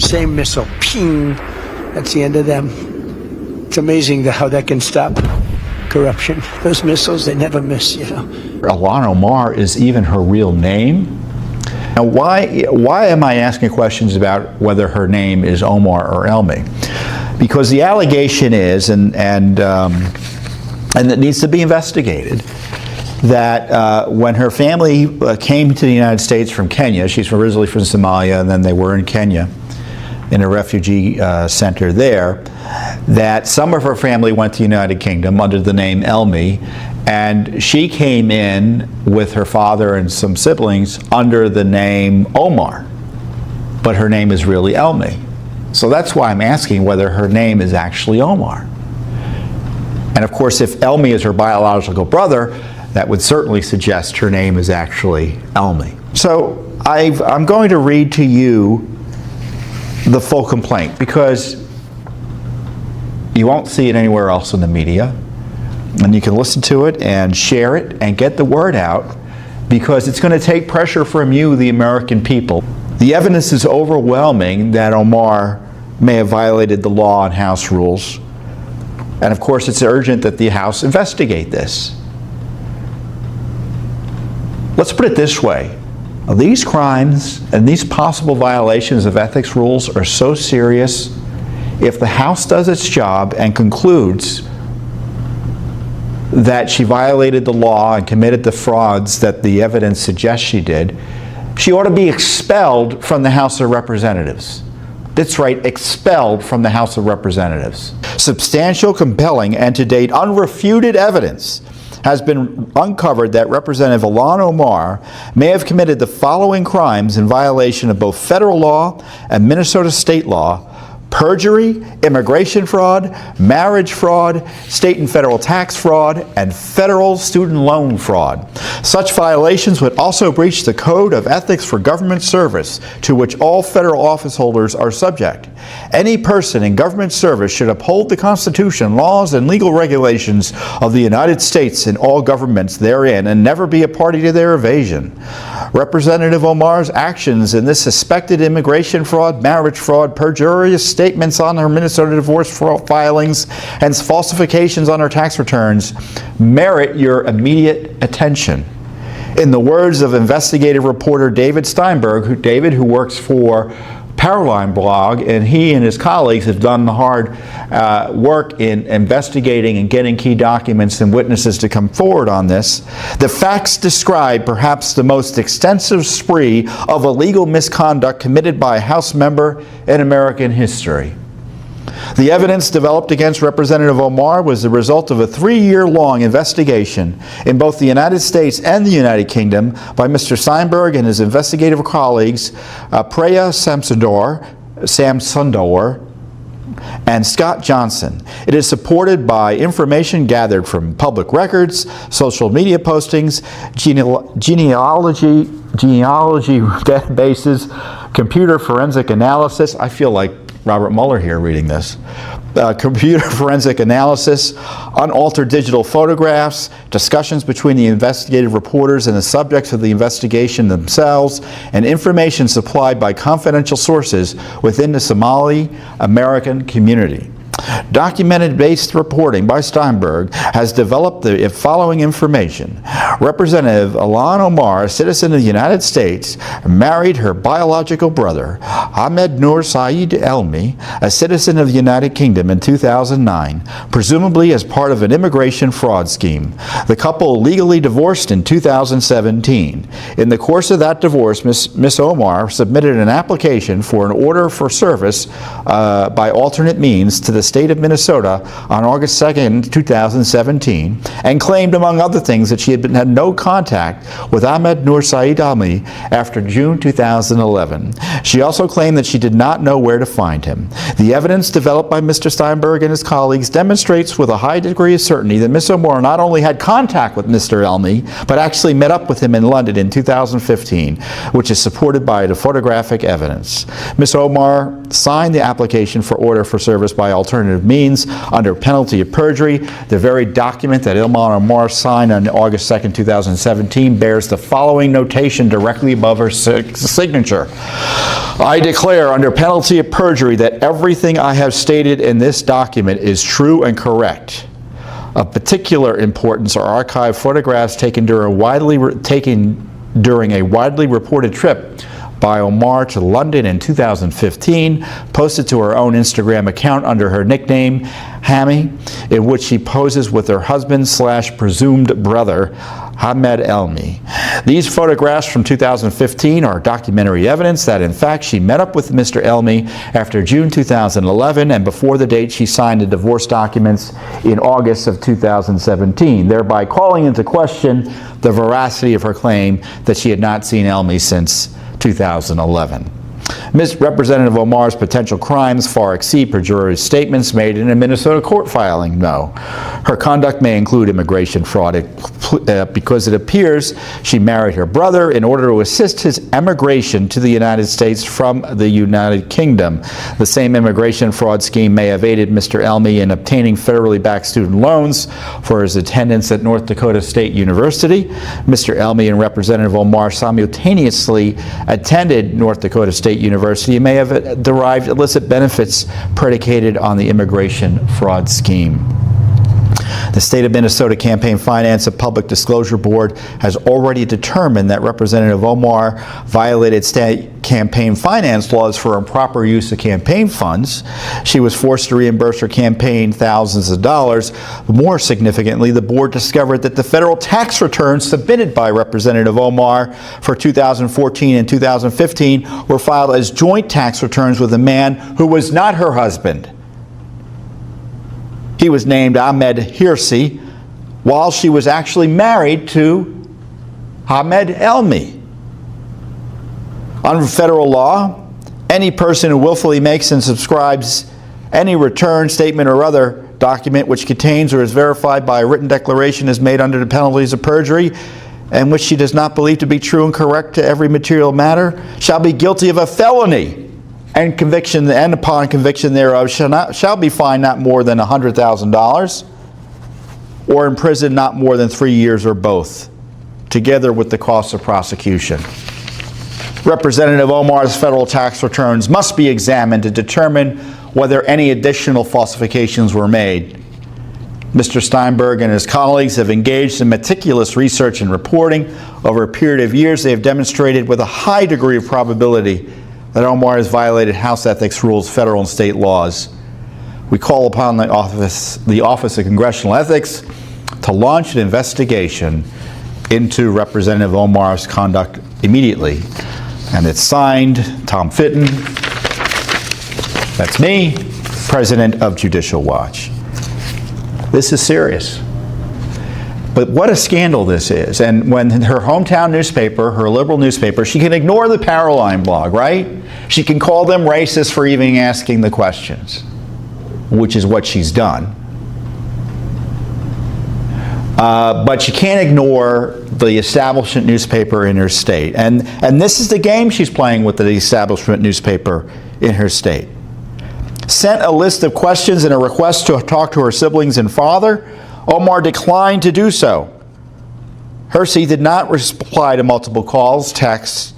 same missile, ping, that's the end of them. It's amazing how that can stop corruption. Those missiles, they never miss, you know. Ilhan Omar is even her real name. Now, why am I asking questions about whether her name is Omar or Elmi? Because the allegation is, and it needs to be investigated, that when her family came to the United States from Kenya, she's originally from Somalia, and then they were in Kenya, in a refugee center there, that some of her family went to the United Kingdom under the name Elmi, and she came in with her father and some siblings under the name Omar, but her name is really Elmi. So that's why I'm asking whether her name is actually Omar. And of course, if Elmi is her biological brother, that would certainly suggest her name is actually Elmi. So I'm going to read to you the full complaint, because you won't see it anywhere else in the media, and you can listen to it and share it and get the word out, because it's going to take pressure from you, the American people. The evidence is overwhelming that Omar may have violated the law and House rules, and of course it's urgent that the House investigate this. Let's put it this way. These crimes and these possible violations of ethics rules are so serious, if the House does its job and concludes that she violated the law and committed the frauds that the evidence suggests she did, she ought to be expelled from the House of Representatives. That's right, expelled from the House of Representatives. Substantial, compelling, and to date unrefuted evidence has been uncovered that Representative Ilhan Omar may have committed the following crimes in violation of both federal law and Minnesota state law: perjury, immigration fraud, marriage fraud, state and federal tax fraud, and federal student loan fraud. Such violations would also breach the Code of Ethics for Government Service, to which all federal office holders are subject. Any person in government service should uphold the Constitution, laws, and legal regulations of the United States and all governments therein, and never be a party to their evasion. Representative Omar's actions in this suspected immigration fraud, marriage fraud, perjurious statements on her Minnesota divorce filings, and falsifications on her tax returns merit your immediate attention. In the words of investigative reporter David Steinberg, who works for Powerline blog, and he and his colleagues have done the hard work in investigating and getting key documents and witnesses to come forward on this. The facts describe perhaps the most extensive spree of illegal misconduct committed by a House member in American history. The evidence developed against Representative Omar was the result of a 3-year-long investigation in both the United States and the United Kingdom by Mr. Steinberg and his investigative colleagues, Preya Samsundar, and Scott Johnson. It is supported by information gathered from public records, social media postings, genealogy databases, computer forensic analysis. I feel like Robert Mueller here reading this. Computer forensic analysis, unaltered digital photographs, discussions between the investigative reporters and the subjects of the investigation themselves, and information supplied by confidential sources within the Somali American community. Documented-based reporting by Steinberg has developed the following information. Representative Ilhan Omar, a citizen of the United States, married her biological brother, Ahmed Noor Saeed Elmi, a citizen of the United Kingdom, in 2009, presumably as part of an immigration fraud scheme. The couple legally divorced in 2017. In the course of that divorce, Ms. Omar submitted an application for an order for service by alternate means to the state of Minnesota on August 2nd, 2017, and claimed, among other things, that she had no contact with Ahmed Noor Saeed Elmi after June 2011. She also claimed that she did not know where to find him. The evidence developed by Mr. Steinberg and his colleagues demonstrates with a high degree of certainty that Ms. Omar not only had contact with Mr. Elmi, but actually met up with him in London in 2015, which is supported by the photographic evidence. Ms. Omar signed the application for order for service by alternate alternative means under penalty of perjury. The very document that Ilhan Omar signed on August 2nd, 2017 bears the following notation directly above her signature. I declare under penalty of perjury that everything I have stated in this document is true and correct. Of particular importance are archived photographs taken during a widely reported trip by Omar to London in 2015, posted to her own Instagram account under her nickname, Hammy, in which she poses with her husband/presumed brother, Ahmed Elmi. These photographs from 2015 are documentary evidence that, in fact, she met up with Mr. Elmi after June 2011 and before the date she signed the divorce documents in August of 2017, thereby calling into question the veracity of her claim that she had not seen Elmi since 2011. Ms. Representative Omar's potential crimes far exceed perjurious statements made in a Minnesota court filing. No. Her conduct may include immigration fraud because it appears she married her brother in order to assist his emigration to the United States from the United Kingdom. The same immigration fraud scheme may have aided Mr. Elmi in obtaining federally backed student loans for his attendance at North Dakota State University. Mr. Elmi and Representative Omar simultaneously attended North Dakota State University and may have derived illicit benefits predicated on the immigration fraud scheme. The State of Minnesota Campaign Finance and Public Disclosure Board has already determined that Representative Omar violated state campaign finance laws for improper use of campaign funds. She was forced to reimburse her campaign thousands of dollars. More significantly, the board discovered that the federal tax returns submitted by Representative Omar for 2014 and 2015 were filed as joint tax returns with a man who was not her husband. He was named Ahmed Hirsi, while she was actually married to Ahmed Elmi. Under federal law, any person who willfully makes and subscribes any return, statement, or other document which contains or is verified by a written declaration is made under the penalties of perjury and which she does not believe to be true and correct to every material matter shall be guilty of a felony, and conviction, and upon conviction thereof shall be fined not more than $100,000 or imprisoned not more than 3 years or both, together with the costs of prosecution. Representative Omar's federal tax returns must be examined to determine whether any additional falsifications were made. Mr. Steinberg and his colleagues have engaged in meticulous research and reporting. Over a period of years, they have demonstrated with a high degree of probability that Omar has violated House ethics rules, federal and state laws. We call upon the Office of Congressional Ethics to launch an investigation into Representative Omar's conduct immediately. And it's signed, Tom Fitton, that's me, President of Judicial Watch. This is serious. But what a scandal this is. And when her hometown newspaper, her liberal newspaper, she can ignore the Paroline blog, right? She can call them racist for even asking the questions, which is what she's done. But she can't ignore the establishment newspaper in her state. And this is the game she's playing with the establishment newspaper in her state. Sent a list of questions and a request to talk to her siblings and father. Omar declined to do so. Hirsi did not reply to multiple calls, texts,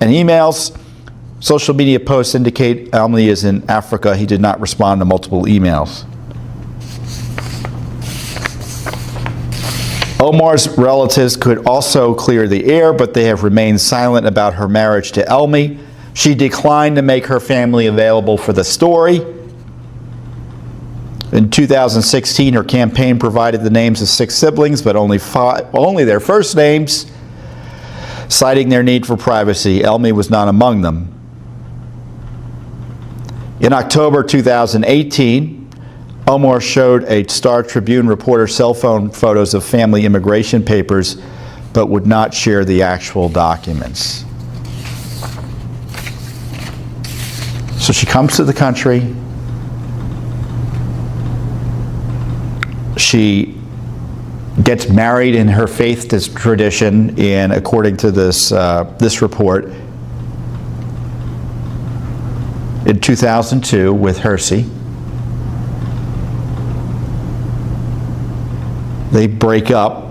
and emails. Social media posts indicate Elmi is in Africa. He did not respond to multiple emails. Omar's relatives could also clear the air, but they have remained silent about her marriage to Elmi. She declined to make her family available for the story. In 2016, her campaign provided the names of 6 siblings, but only their first names, citing their need for privacy. Elmi was not among them. In October 2018, Omar showed a Star Tribune reporter cell phone photos of family immigration papers, but would not share the actual documents. So she comes to the country. She gets married in her faith tradition, and according to this report, in 2002 with Hirsi. They break up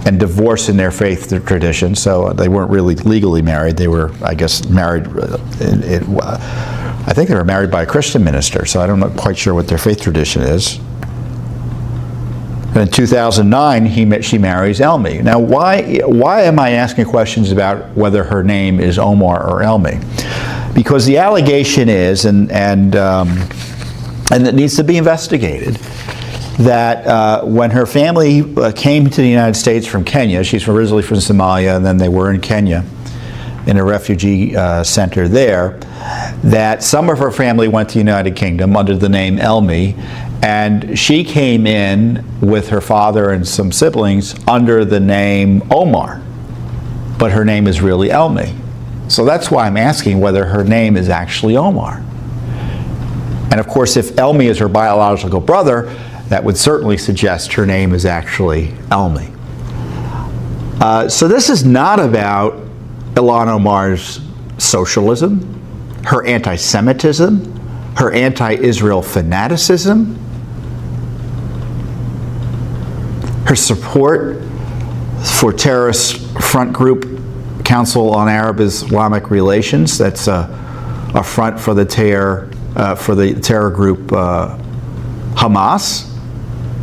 and divorce in their faith tradition, so they weren't really legally married. They were, I guess, married, I think they were married by a Christian minister, so I'm not quite sure what their faith tradition is. And in 2009, she marries Elmi. Now, why am I asking questions about whether her name is Omar or Elmi? Because the allegation is, and it needs to be investigated, that when her family came to the United States from Kenya, she's originally from Somalia, and then they were in Kenya, in a refugee center there, that some of her family went to the United Kingdom under the name Elmi, and she came in with her father and some siblings under the name Omar, but her name is really Elmi. So that's why I'm asking whether her name is actually Omar. And of course, if Elmi is her biological brother, that would certainly suggest her name is actually Elmi. So this is not about Ilhan Omar's socialism, her anti-Semitism, her anti-Israel fanaticism, her support for terrorist front group Council on Arab-Islamic Relations. That's a front for the terror group Hamas.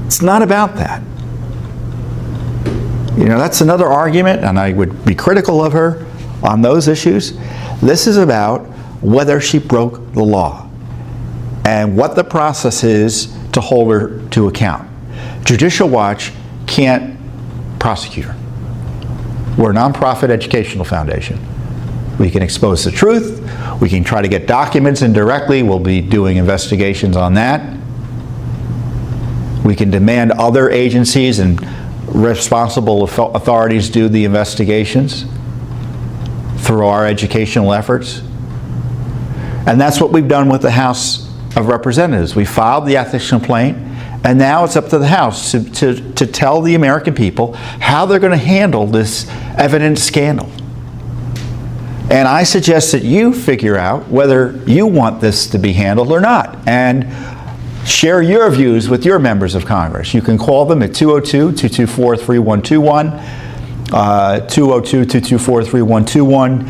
It's not about that. You know, that's another argument, and I would be critical of her on those issues. This is about whether she broke the law and what the process is to hold her to account. Judicial Watch can't prosecute her. We're a nonprofit educational foundation. We can expose the truth. We can try to get documents indirectly. We'll be doing investigations on that. We can demand other agencies and responsible authorities do the investigations through our educational efforts. And that's what we've done with the House of Representatives. We filed the ethics complaint, and now it's up to the House to tell the American people how they're going to handle this evidence scandal. And I suggest that you figure out whether you want this to be handled or not, and share your views with your members of Congress. You can call them at 202-224-3121, 202-224-3121.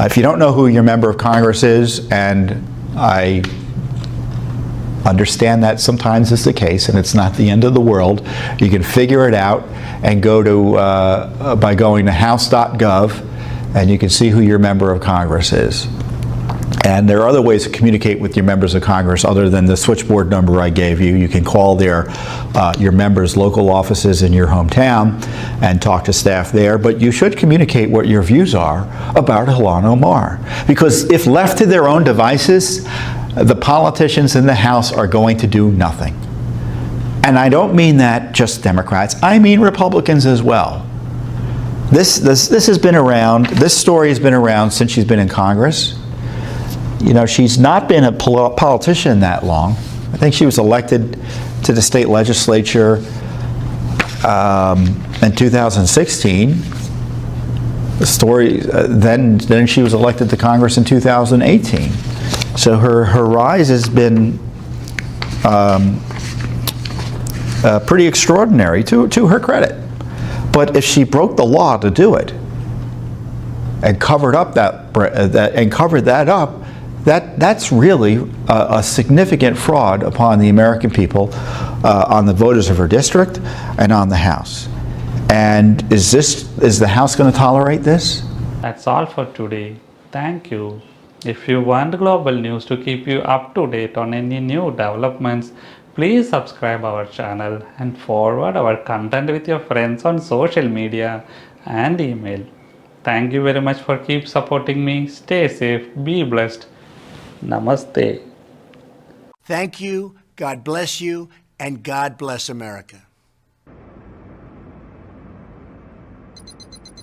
If you don't know who your member of Congress is, and I understand that sometimes is the case, and it's not the end of the world, you can figure it out and go to, by going to house.gov, and you can see who your member of Congress is. And there are other ways to communicate with your members of Congress other than the switchboard number I gave you. You can call your members' local offices in your hometown and talk to staff there, but you should communicate what your views are about Ilhan Omar. Because if left to their own devices, the politicians in the House are going to do nothing. And I don't mean that just Democrats, I mean Republicans as well. This has been around, this story has been around since she's been in Congress. You know, she's not been a politician that long. I think she was elected to the state legislature in 2016. The story, then she was elected to Congress in 2018. So her rise has been pretty extraordinary, to her credit. But if she broke the law to do it and covered up that's really a significant fraud upon the American people, on the voters of her district, and on the House. And is the House going to tolerate this? That's all for today. Thank you. If you want global news to keep you up to date on any new developments, please subscribe our channel and forward our content with your friends on social media and email. Thank you very much for keep supporting me. Stay safe, be blessed. Namaste. Thank you, God bless you, and God bless America.